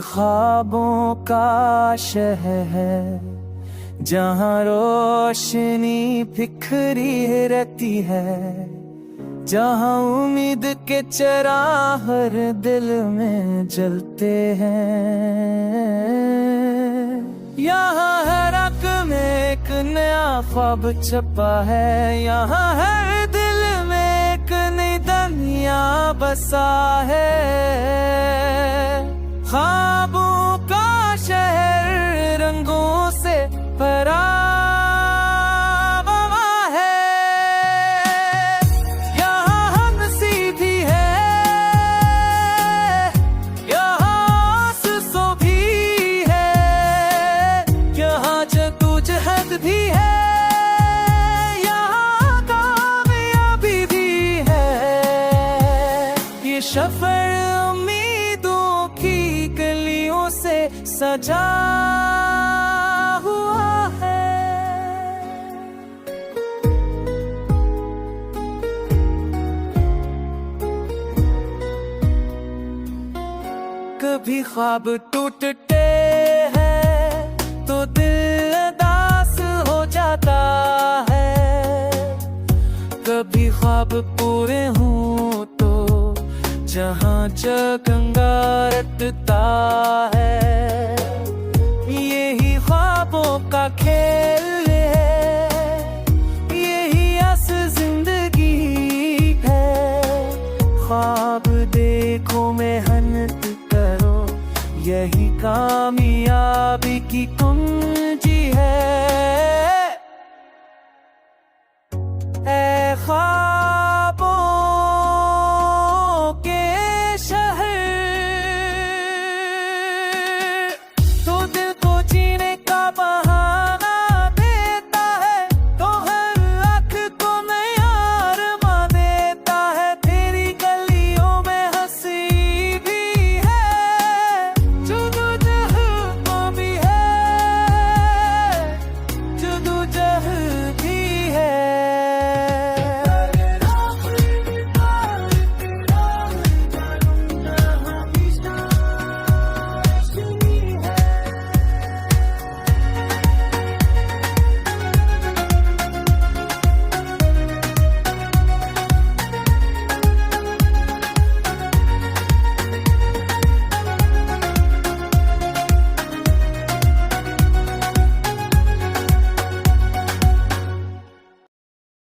ख्वाबों का शहर है जहाँ रोशनी बिखरी रहती है, जहाँ उम्मीद के चिराग हर दिल में जलते हैं। यहाँ हर रंग में एक नया ख्वाब छपा है, यहाँ हर दिल में एक नई दुनिया बसा है। ख्वाबों का शहर रंगों से भरा हुआ है, यहाँ हंसी भी है, यहाँ आंसू भी है, यहाँ जद्दोजहद भी है, यहाँ कामयाबी भी है। ये सफर उम्मीदों की गलियों से सजा हुआ है। कभी ख्वाब टूटते हैं तो दिल उदास हो जाता है, कभी ख्वाब पूरे हों तो जहाँ जगंगा रटता है। यही ख्वाबों का खेल है, यही असल जिंदगी है। ख्वाब देखो मेहनत करो, यही कामयाबी की कुंजी